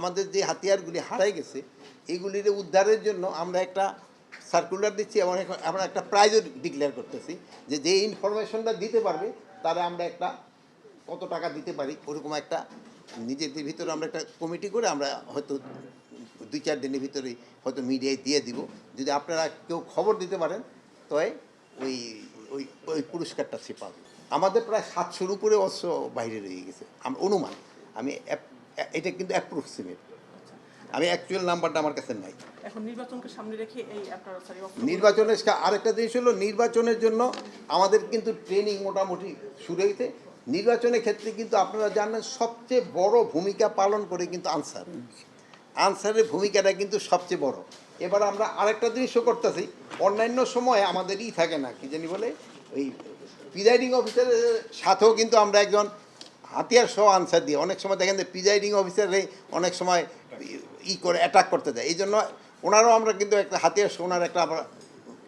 আমাদের যে হাতিয়ারগুলি হারাই গেছে এইগুলির উদ্ধারের জন্য আমরা একটা সার্কুলার দিচ্ছি এবং আমরা একটা প্রাইজও ডিক্লেয়ার করতেছি যে যে ইনফরমেশনটা দিতে পারবে তারা আমরা একটা কত টাকা দিতে পারি ওরকম একটা নিজেদের ভিতরে আমরা একটা কমিটি করে আমরা হয়তো 2-4 দিনের ভিতরেই হয়তো মিডিয়ায় দিয়ে দিব। যদি আপনারা কেউ খবর দিতে পারেন তবে ওই ওই ওই পুরস্কারটা সে পাবে। আমাদের প্রায় 700-র উপরে অস্ত্র বাইরে রয়ে গেছে অনুমান। আমি এটা কিন্তু অ্যাপ্রক্সিমেট, আমি অ্যাকচুয়াল নাম্বারটা আমার কাছে নাই। এখন নির্বাচনকে সামনে রেখে এই আপনারা নির্বাচনের আরেকটা জিনিস হলো নির্বাচনের জন্য আমাদের কিন্তু ট্রেনিং মোটামুটি শুরু হয়েছে। নির্বাচনের ক্ষেত্রে কিন্তু আপনারা জানেন সবচেয়ে বড় ভূমিকা পালন করে কিন্তু আনসারের ভূমিকাটা কিন্তু সবচেয়ে বড়। এবার আমরা আরেকটা জিনিসও করতেছি, অন্যান্য সময় আমাদের থাকে না কি জানি বলে ওই প্রিজাইডিং অফিসারের সাথেও কিন্তু আমরা একজন হাতিয়ার সহ আনসার দিয়ে অনেক সময় দেখেন যে প্রিজাইডিং অফিসারে অনেক সময় করে অ্যাটাক করতে যায়। এই জন্য ওনারাও আমরা কিন্তু একটা হাতিয়ার সহ ওনার একটা আমরা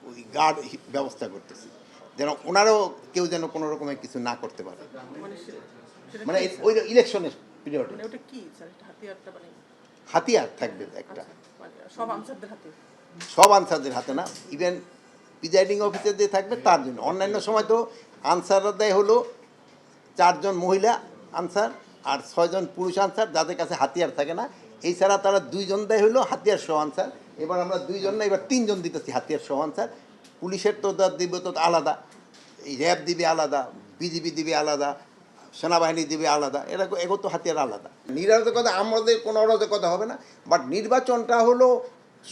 ওই গার্ড ব্যবস্থা করতেছি যেন ওনারাও কেউ যেন কোনো রকমের কিছু না করতে পারে, মানে ওই ইলেকশনের পিরিয়ডে। হাতিয়ার থাকবে একটা, সব আনসারদের হাতে না, ইভেন প্রিজাইডিং অফিসার যে থাকবে তার জন্য। অন্যান্য সময় তো আনসাররা দেয় হলো 4 জন মহিলা আনসার আর 6 জন পুরুষ আনসার যাদের কাছে হাতিয়ার থাকে না। এছাড়া তারা 2 জন দেয় হলো হাতিয়ার সহ আনসার। এবার আমরা 2 জন না, এবার 3 জন দিতেছি হাতিয়ার সহ আনসার। পুলিশের তো দিবে তো আলাদা, এই র্যাব দিবে আলাদা, বিজিবি দিবে আলাদা, সেনাবাহিনী দিবে আলাদা, এগো তো হাতিয়ার আলাদা। নিরাপত্তা আমাদের কোনো অরাজকতা হবে না, বাট নির্বাচনটা হলো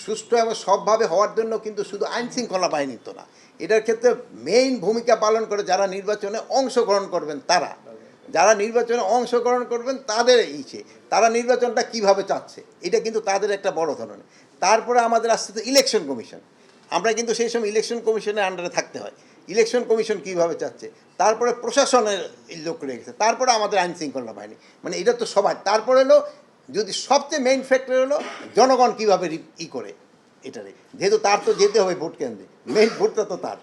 সুষ্ঠু এবং সবভাবে হওয়ার জন্য কিন্তু শুধু আইনশৃঙ্খলা বাহিনী তো না, এটার ক্ষেত্রে মেইন ভূমিকা পালন করে যারা নির্বাচনে অংশগ্রহণ করবেন তারা, যারা নির্বাচনে অংশগ্রহণ করবেন তাদের তারা নির্বাচনটা কিভাবে চাচ্ছে এটা কিন্তু তাদের একটা বড় ধরনের। তারপরে আমাদের আসছে তো ইলেকশন কমিশন, আমরা কিন্তু সেই সময় ইলেকশন কমিশনের আন্ডারে থাকতে হয়। ইলেকশন কমিশন কীভাবে চাচ্ছে, তারপরে প্রশাসনের লোক রেখেছে, তারপরে আমাদের আইন শৃঙ্খলা বাহিনী, মানে এটা তো সবাই। তারপরে হলো যদি সবচেয়ে মেইন ফ্যাক্টর হলো জনগণ কীভাবে করে এটারে, যেহেতু তার তো যেতে হবে ভোট কেন্দ্রে, মেইন ভোটটা তো তার।